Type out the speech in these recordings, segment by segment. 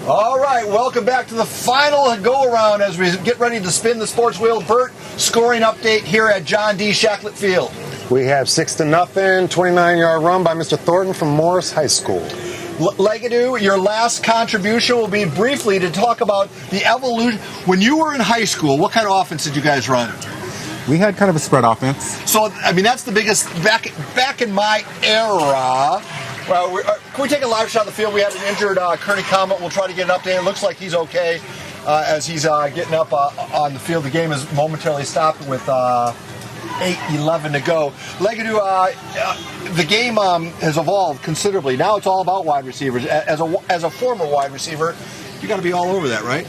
All right, welcome back to the final go-around as we get ready to spin the sports wheel. Bert, scoring update here at John D. Shacklet Field. We have 6-0, 29-yard run by Mr. Thornton from Morris High School. Legadoo, your last contribution will be briefly to talk about the evolution. When you were in high school, what kind of offense did you guys run? We had kind of a spread offense. So, I mean, that's the biggest, back in my era. Well, can we take a live shot of the field? We had an injured Kearney Comet. We'll try to get an update. It looks like he's okay as he's getting up on the field. The game is momentarily stopped with 8:11 to go. Legadoo, the game has evolved considerably. Now it's all about wide receivers. As a former wide receiver, you got to be all over that, right?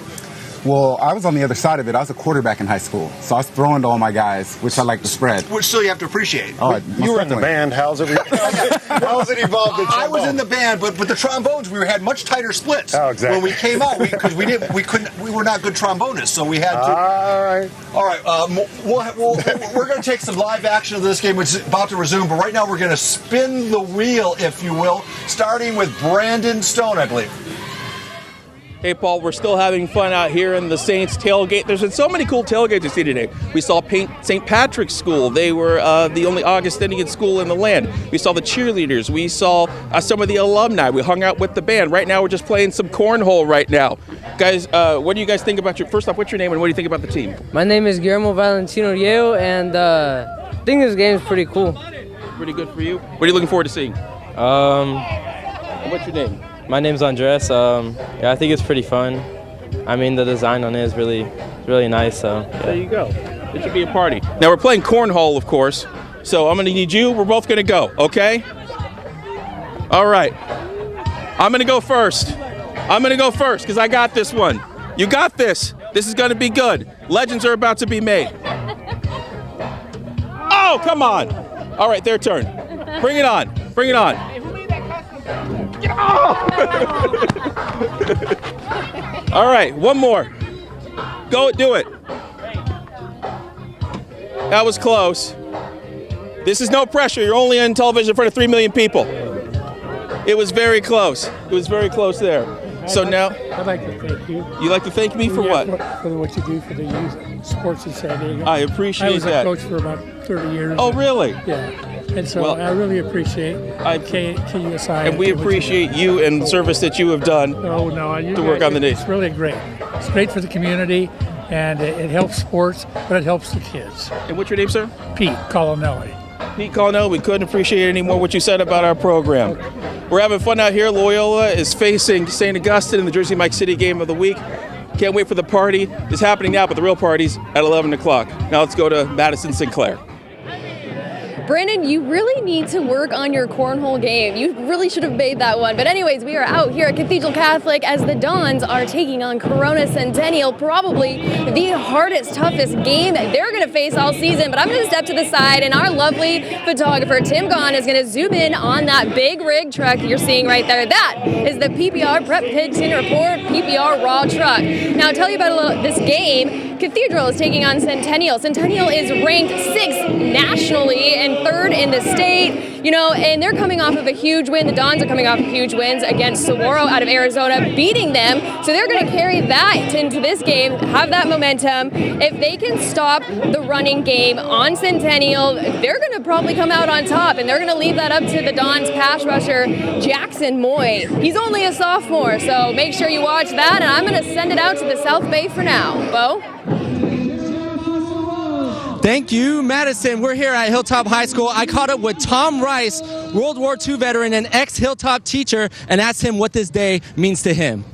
Well, I was on the other side of it. I was a quarterback in high school, so I was throwing to all my guys, which I like to spread. Which still you have to appreciate. Oh, you were in the band. How's it evolved? I was in the band, but the trombones, we had much tighter splits. Oh, exactly. When we came out, because we were not good trombonists, so we had to. All right. We're going to take some live action of this game, which is about to resume. But right now, we're going to spin the wheel, if you will, starting with Brandon Stone, I believe. Hey, Paul, we're still having fun out here in the Saints tailgate. There's been so many cool tailgates to see today. We saw St. Patrick's School. They were the only Augustinian school in the land. We saw the cheerleaders. We saw some of the alumni. We hung out with the band. Right now, we're just playing some cornhole right now. Guys, what do you guys think about first off, what's your name and what do you think about the team? My name is Guillermo Valentino Yeo, and I think this game is pretty cool. Pretty good for you? What are you looking forward to seeing? What's your name? My name's Andres. I think it's pretty fun. I mean, the design on it is really nice. So yeah. There you go. It should be a party. Now we're playing cornhole, of course. So I'm gonna need you. We're both gonna go. Okay? All right. I'm gonna go first because I got this one. You got this. This is gonna be good. Legends are about to be made. Oh, come on. All right, their turn. Bring it on. Bring it on. All right, one more. Go, do it. That was close. This is no pressure. You're only on television in front of 3 million people. It was very close. It was very close there. So now, I'd like to thank you. You like to thank me for what? For what you do for the youth sports in San Diego. I appreciate that. I was a coach for about 30 years. Oh, really? Yeah. And so I really appreciate KUSI. And we appreciate you and the service that you have done to work on the day. It's really great. It's great for the community, and it helps sports, but it helps the kids. And what's your name, sir? Pete Colonelli. Pete Colonelli, we couldn't appreciate any more what you said about our program. We're having fun out here. Loyola is facing St. Augustine in the Jersey Mike City Game of the Week. Can't wait for the party. It's happening now, but the real party's at 11 o'clock. Now let's go to Madison Sinclair. Brandon, you really need to work on your cornhole game. You really should have made that one. But anyways, we are out here at Cathedral Catholic as the Dons are taking on Corona Centennial, probably the hardest, toughest game they're going to face all season. But I'm going to step to the side, and our lovely photographer, Tim Gahn, is going to zoom in on that big rig truck you're seeing right there. That is the PPR Prep Pit Tin Report PPR Raw truck. Now, I'll tell you about this game. Cathedral is taking on Centennial. Centennial is ranked 6th nationally and 3rd in the state, and they're coming off of a huge win. The Dons are coming off of huge wins against Saguaro out of Arizona, beating them. So they're going to carry that into this game, have that momentum. If they can stop the running game on Centennial, they're going to probably come out on top, and they're going to leave that up to the Dons pass rusher, Jackson Moy. He's only a sophomore, so make sure you watch that, and I'm going to send it out to the South Bay for now. Bo? Thank you, Madison. We're here at Hilltop High School. I caught up with Tom Rice, World War II veteran and ex-Hilltop teacher, and asked him what this day means to him.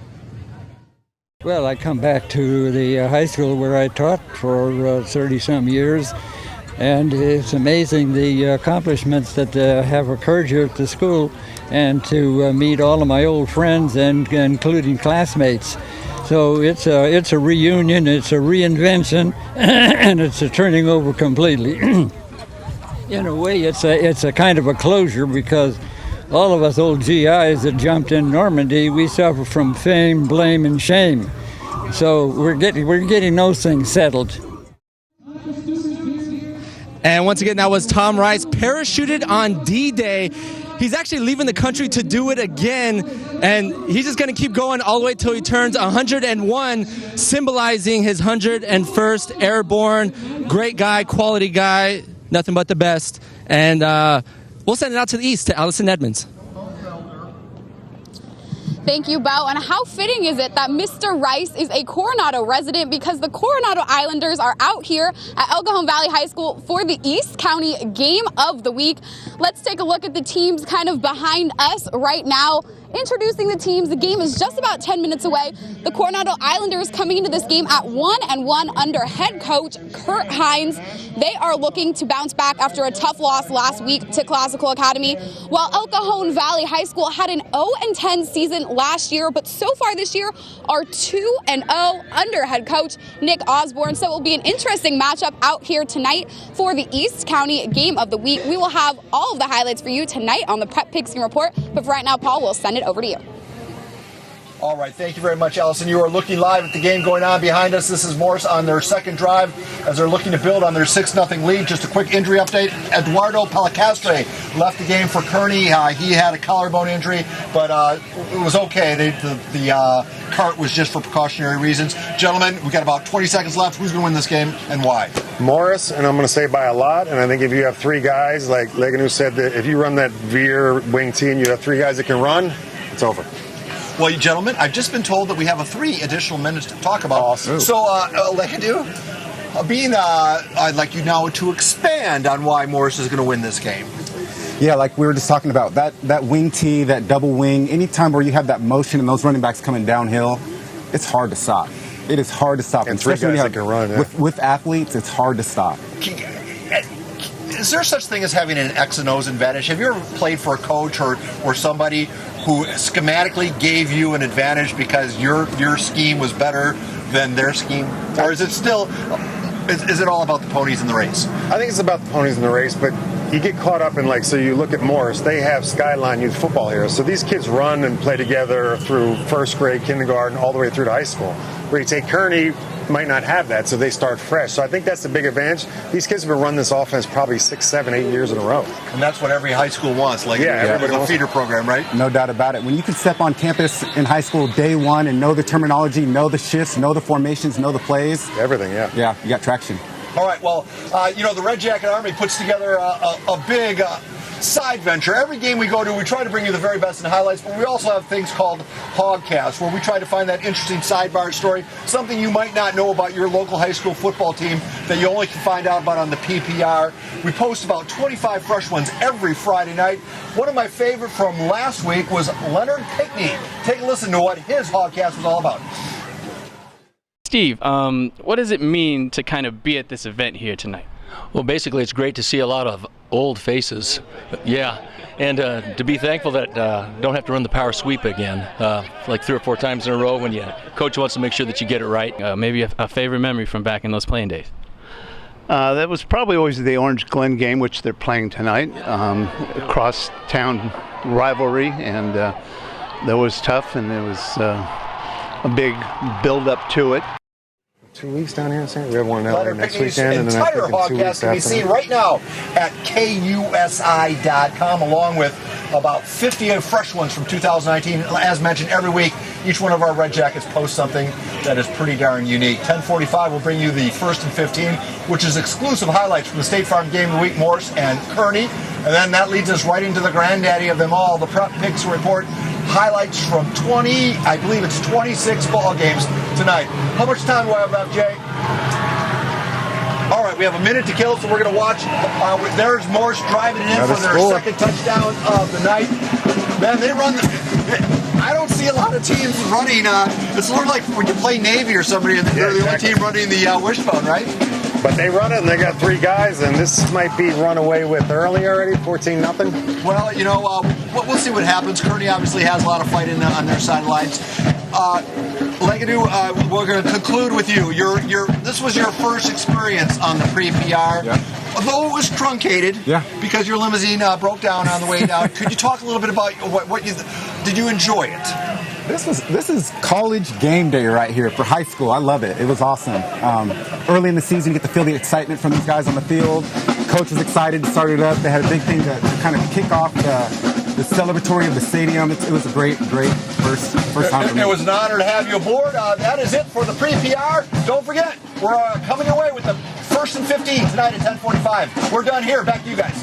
Well, I come back to the high school where I taught for 30-some years, and it's amazing the accomplishments that have occurred here at the school, and to meet all of my old friends, and including classmates. So it's a reunion, it's a reinvention, and it's a turning over completely. In a way, it's a kind of a closure, because all of us old GIs that jumped in Normandy, we suffer from fame, blame, and shame. So we're getting those things settled. And once again, that was Tom Rice, parachuted on D-Day he's actually leaving the country to do it again, and he's just going to keep going all the way till he turns 101, symbolizing his 101st Airborne. Great guy, quality guy, nothing but the best. And we'll send it out to the east to Allison Edmonds. Thank you, Bo. And how fitting is it that Mr. Rice is a Coronado resident, because the Coronado Islanders are out here at El Cajon Valley High School for the East County Game of the Week. Let's take a look at the teams kind of behind us right now. Introducing the teams, the game is just about 10 minutes away. The Coronado Islanders coming into this game at 1-1 under head coach Kurt Hines. They are looking to bounce back after a tough loss last week to Classical Academy, while El Cajon Valley High School had an 0-10 season last year, but so far this year are 2-0 under head coach Nick Osborne. So it will be an interesting matchup out here tonight for the East County Game of the Week. We will have all of the highlights for you tonight on the Prep Pigskin Report, but for right now, Paul, we'll send it over to you. All right, thank you very much, Allison. You are looking live at the game going on behind us. This is Morris on their second drive as they're looking to build on their 6-0 lead. Just a quick injury update. Eduardo Pelacastre left the game for Kearney. He had a collarbone injury, but it was okay. The cart was just for precautionary reasons. Gentlemen, we've got about 20 seconds left. Who's going to win this game and why? Morris, and I'm going to say by a lot. And I think if you have three guys, like Leganu said, that if you run that veer wing team, you have three guys that can run, it's over. Well, you gentlemen, I've just been told that we have 3 additional minutes to talk about. Awesome. So, Leganu, I'd like you now to expand on why Morris is going to win this game. Yeah, like we were just talking about, that wing tee, that double wing, anytime where you have that motion and those running backs coming downhill, it's hard to stop. It is hard to stop. And 3 guys that can run, yeah. With athletes, it's hard to stop. Is there such thing as having an X and O's advantage? Have you ever played for a coach or somebody who schematically gave you an advantage because your scheme was better than their scheme? Or is it still, is it all about the ponies in the race? I think it's about the ponies in the race, but you get caught up in, so you look at Morris, they have Skyline Youth Football here. So these kids run and play together through first grade, kindergarten, all the way through to high school. Where you take Kearney, might not have that, so they start fresh. So I think that's the big advantage. These kids have been running this offense probably 6, 7, 8 years in a row. And that's what every high school wants. Everybody wants a feeder program, right? No doubt about it. When you can step on campus in high school day one and know the terminology, know the shifts, know the formations, know the plays. Everything, yeah. Yeah, you got traction. All right, well, the Red Jacket Army puts together a big side venture. Every game we go to, we try to bring you the very best in highlights, but we also have things called Hogcasts, where we try to find that interesting sidebar story, something you might not know about your local high school football team that you only can find out about on the PPR. We post about 25 fresh ones every Friday night. One of my favorite from last week was Leonard Pickney. Take a listen to what his Hogcast was all about. Steve, what does it mean to kind of be at this event here tonight? Well, basically, it's great to see a lot of old faces. Yeah, and to be thankful that don't have to run the power sweep again, like 3 or 4 times in a row when coach wants to make sure that you get it right. Maybe a favorite memory from back in those playing days. That was probably always the Orange Glen game, which they're playing tonight. Cross-town rivalry, and that was tough, and there was a big build-up to it. 2 weeks down here in St. We have one in LA next Pickney's weekend. And then I entire think in 2 weeks podcast can be after seen that. right now at KUSI.com, along with about 50 fresh ones from 2019. As mentioned, every week, each one of our Red Jackets posts something that is pretty darn unique. 10:45 will bring you the 1st and 15, which is exclusive highlights from the State Farm Game of the Week, Morris and Kearney. And then that leads us right into the granddaddy of them all, the Prep Picks Report. Highlights from 26 ball games tonight. How much time do I have left, Jay? All right, we have a minute to kill, so we're going to watch. There's Morris driving it in for their second touchdown of the night. Man, they run. I don't see a lot of teams running. It's sort of like when you play Navy or somebody, and they're the only team running the wishbone, right? But they run it, and they got 3 guys, and this might be run away with early already, 14-0. Well, we'll see what happens. Kearney obviously has a lot of fight on their sidelines. Leganu, we're going to conclude with you. This was your first experience on the PrePR. Yeah. Although it was truncated, because your limousine broke down on the way down. Could you talk a little bit about did you enjoy it? This is college game day right here for high school. I love it. It was awesome. Early in the season, you get to feel the excitement from these guys on the field. Coach was excited to start it up. They had a big thing to kind of kick off the celebratory of the stadium. It was a great first time for me. It was an honor to have you aboard. That is it for the pre-PR. Don't forget, we're coming your way with the 1st and 15 tonight at 10:45. We're done here. Back to you guys.